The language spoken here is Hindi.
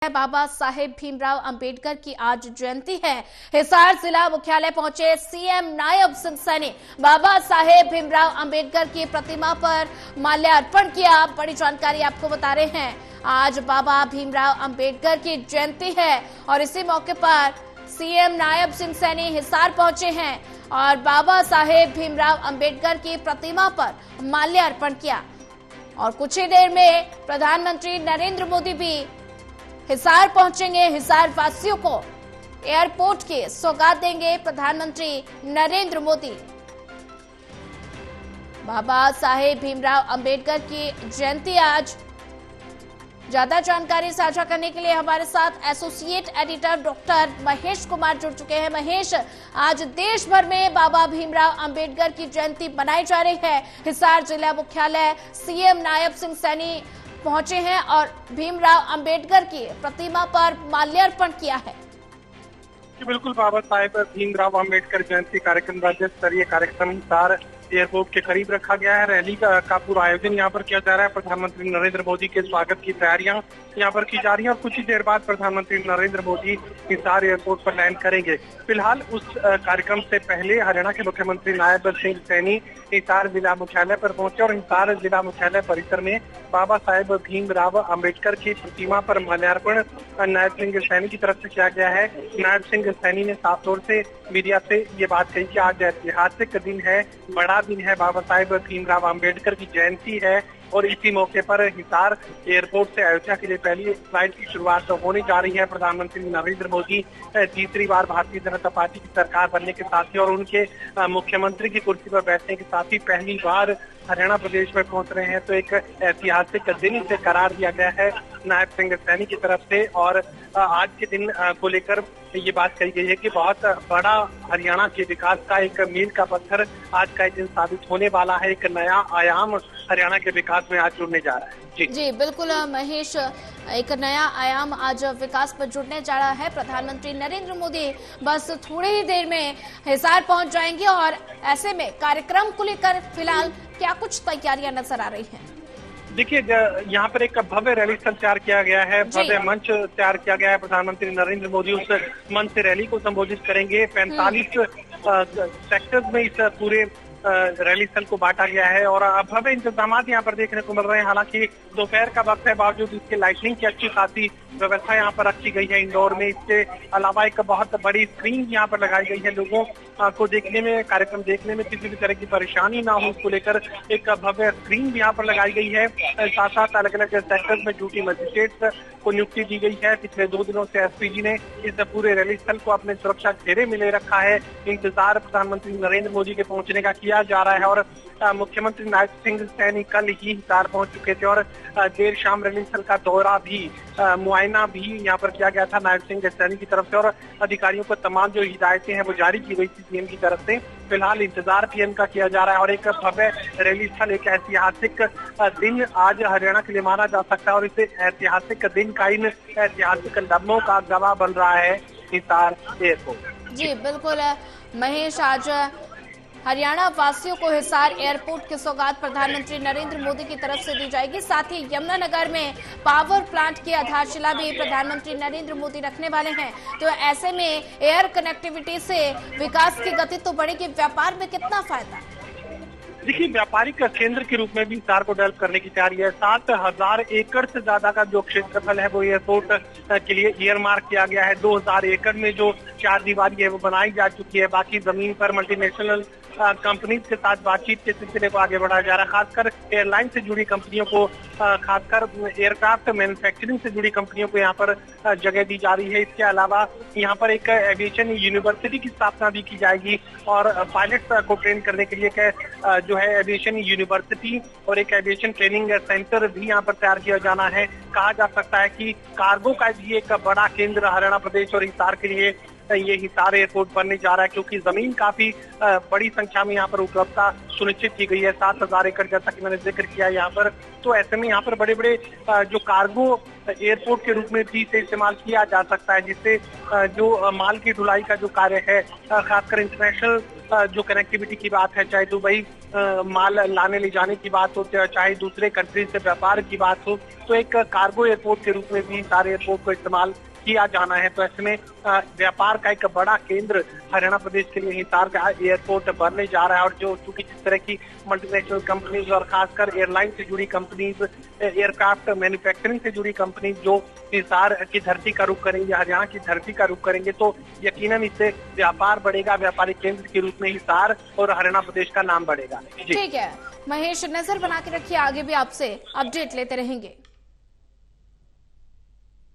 बाबा साहेब भीमराव अंबेडकर की आज जयंती है। हिसार जिला मुख्यालय पहुंचे सीएम नायब सिंह सैनी। बाबा साहेब भीमराव अंबेडकर की प्रतिमा पर माल्यार्पण किया। बड़ी जानकारी आपको बता रहे हैं, आज बाबा भीमराव अंबेडकर की जयंती है और इसी मौके पर सीएम नायब सिंह सैनी हिसार पहुंचे हैं और बाबा साहेब भीमराव अंबेडकर की प्रतिमा पर माल्यार्पण किया। और कुछ ही देर में प्रधानमंत्री नरेंद्र मोदी भी हिसार पहुंचेंगे। हिसार वासियों को एयरपोर्ट की सौगात देंगे प्रधानमंत्री नरेंद्र मोदी। बाबा साहेब भीमराव अंबेडकर की जयंती आज। ज्यादा जानकारी साझा करने के लिए हमारे साथ associate editor doctor Mahesh Kumar जुड़ चुके हैं। महेश, आज देश भर में बाबा भीमराव अंबेडकर की जयंती मनाई जा रही है। हिसार जिला मुख्यालय सीएम नायब सिंह सैनी पहुंचे हैं और भीमराव अंबेडकर की प्रतिमा पर माल्यार्पण किया है। बिल्कुल, बाबा साहेब भीमराव अंबेडकर जयंती कार्यक्रम राज्य स्तरीय कार्यक्रम हिसार एयरपोर्ट के करीब रखा गया है। रैली का पूरा आयोजन यहाँ पर किया जा रहा है। प्रधानमंत्री नरेंद्र मोदी के स्वागत की तैयारियां यहाँ पर की जा रही हैं और कुछ ही देर बाद प्रधानमंत्री नरेंद्र मोदी हिसार एयरपोर्ट पर लैंड करेंगे। फिलहाल उस कार्यक्रम से पहले हरियाणा के मुख्यमंत्री नायब सिंह सैनी हिसार जिला मुख्यालय पर पहुंचे और हिसार जिला मुख्यालय परिसर में बाबा साहेब भीमराव अंबेडकर की प्रतिमा पर माल्यार्पण नायब सिंह सैनी की तरफ से किया गया है। नायब सिंह सैनी ने साफ तौर से मीडिया से ये बात कही कि आज ऐतिहासिक दिन है, बड़ा दिन है, बाबा साहेब भीमराव अंबेडकर की जयंती है और इसी मौके पर हिसार एयरपोर्ट से अयोध्या के लिए पहली फ्लाइट की शुरुआत होने जा रही है। प्रधानमंत्री नरेंद्र मोदी तीसरी बार भारतीय जनता पार्टी की सरकार बनने के साथ ही और उनके मुख्यमंत्री की कुर्सी पर बैठने के साथ ही पहली बार हरियाणा प्रदेश में पहुंच रहे हैं, तो एक ऐतिहासिक दिन इसे करार दिया गया है नायब सिंह सैनी की तरफ से। और आज के दिन को लेकर ये बात कही गई है कि बहुत बड़ा हरियाणा के विकास का एक मील का पत्थर आज का दिन साबित होने वाला है। एक नया आयाम हरियाणा के विकास में आज जुड़ने जा रहा है। जी बिल्कुल महेश, एक नया आयाम आज विकास पर जुड़ने जा रहा है। प्रधानमंत्री नरेंद्र मोदी बस थोड़ी ही देर में हिसार पहुंच जाएंगे और ऐसे में कार्यक्रम को लेकर फिलहाल क्या कुछ तैयारियां नजर आ रही हैं? देखिए, यहाँ पर एक भव्य रैली स्थल तैयार किया गया है, भव्य मंच तैयार किया गया है। प्रधानमंत्री नरेंद्र मोदी उस मंच से रैली को संबोधित करेंगे। 45 सेक्टर्स में इस पूरे रैली स्थल को बांटा गया है और भव्य इंतजाम यहाँ पर देखने को मिल रहे हैं। हालांकि दोपहर का वक्त है, बावजूद इसके लाइटनिंग की अच्छी खासी व्यवस्था यहाँ पर रखी गई है इंडोर में। इसके अलावा एक बहुत बड़ी स्क्रीन यहाँ पर लगाई गई है, लोगों को देखने में, कार्यक्रम देखने में किसी भी तरह की परेशानी ना हो इसको लेकर एक भव्य स्क्रीन भी यहाँ पर लगाई गई है। साथ साथ अलग अलग सेक्टर्स में ड्यूटी मजिस्ट्रेट को नियुक्ति दी गई है। पिछले 2 दिनों से एसपीजी ने इस पूरे रैली स्थल को अपने सुरक्षा घेरे में ले रखा है। इंतजार प्रधानमंत्री नरेंद्र मोदी के पहुंचने का किया जा रहा है और मुख्यमंत्री नायब सिंह सैनी कल ही हिसार पहुंच चुके थे और देर शाम रैली स्थल का दौरा भी, मुआयना भी यहाँ पर किया गया था नायब सिंह सैनी की तरफ से और अधिकारियों को तमाम जो हिदायतें हैं वो जारी की गई थी सीएम की तरफ से। फिलहाल इंतजार पीएम का किया जा रहा है और एक भव्य रैली स्थल, एक ऐतिहासिक दिन आज हरियाणा के लिए माना जा सकता है और इस ऐतिहासिक दिन का, इन ऐतिहासिक लम्हों का गवाह बन रहा है हिसार एयरपोर्ट। जी बिल्कुल महेश, आज हरियाणा वासियों को हिसार एयरपोर्ट की सौगात प्रधानमंत्री नरेंद्र मोदी की तरफ से दी जाएगी। साथ ही यमुनानगर में पावर प्लांट की आधारशिला भी प्रधानमंत्री नरेंद्र मोदी रखने वाले हैं। तो ऐसे में एयर कनेक्टिविटी से विकास की गति तो बढ़ेगी, व्यापार में कितना फायदा? देखिए, व्यापारिक केंद्र के रूप में भी हिसार को डेवलप करने की तैयारी है। 7000 एकड़ से ज्यादा का जो क्षेत्रफल है वो एयरपोर्ट के लिए ईयर मार्क किया गया है। 2000 एकड़ में जो 4 दीवारी है वो बनाई जा चुकी है। बाकी जमीन पर मल्टीनेशनल कंपनीज के साथ बातचीत के सिलसिले को आगे बढ़ाया जा रहा है। खासकर एयरलाइन से जुड़ी कंपनियों को, खासकर एयरक्राफ्ट मैन्युफैक्चरिंग से जुड़ी कंपनियों को यहाँ पर जगह दी जा रही है। इसके अलावा यहाँ पर एक एविएशन यूनिवर्सिटी की स्थापना भी की जाएगी और पायलट को ट्रेन करने के लिए जो है एविएशन यूनिवर्सिटी और एक एविएशन ट्रेनिंग सेंटर भी यहाँ पर तैयार किया जाना है। कहा जा सकता है कि कार्गो का भी एक बड़ा केंद्र हरियाणा प्रदेश और हिसार के लिए ये हिसार एयरपोर्ट बनने जा रहा है, क्योंकि जमीन काफी बड़ी संख्या में यहाँ पर उपलब्धता सुनिश्चित की गई है। 7000 एकड़ जैसा कि मैंने जिक्र किया यहाँ पर। तो ऐसे में यहाँ पर बड़े बड़े जो कार्गो एयरपोर्ट के रूप में भी इसे इस्तेमाल किया जा सकता है, जिससे जो माल की ढुलाई का जो कार्य है, खासकर इंटरनेशनल जो कनेक्टिविटी की बात है, चाहे दुबई माल लाने ले जाने की बात हो, चाहे दूसरे कंट्री से व्यापार की बात हो, तो एक कार्गो एयरपोर्ट के रूप में भी सारे एयरपोर्ट को इस्तेमाल किया जाना है। तो ऐसे में व्यापार का एक बड़ा केंद्र हरियाणा प्रदेश के लिए हिसार का एयरपोर्ट बनने जा रहा है। और जो चूंकि जिस तरह की मल्टीनेशनल कंपनीज और खासकर एयरलाइन से जुड़ी कंपनीज, एयरक्राफ्ट मैन्युफैक्चरिंग से जुड़ी कंपनीज जो हिसार की धरती का रुख करेंगे, हरियाणा की धरती का रुख करेंगे, तो यकीनन इससे व्यापार बढ़ेगा, व्यापारिक केंद्र के रूप में हिसार और हरियाणा प्रदेश का नाम बढ़ेगा। ठीक है महेश, नजर बना के रखिए, आगे भी आपसे अपडेट लेते रहेंगे।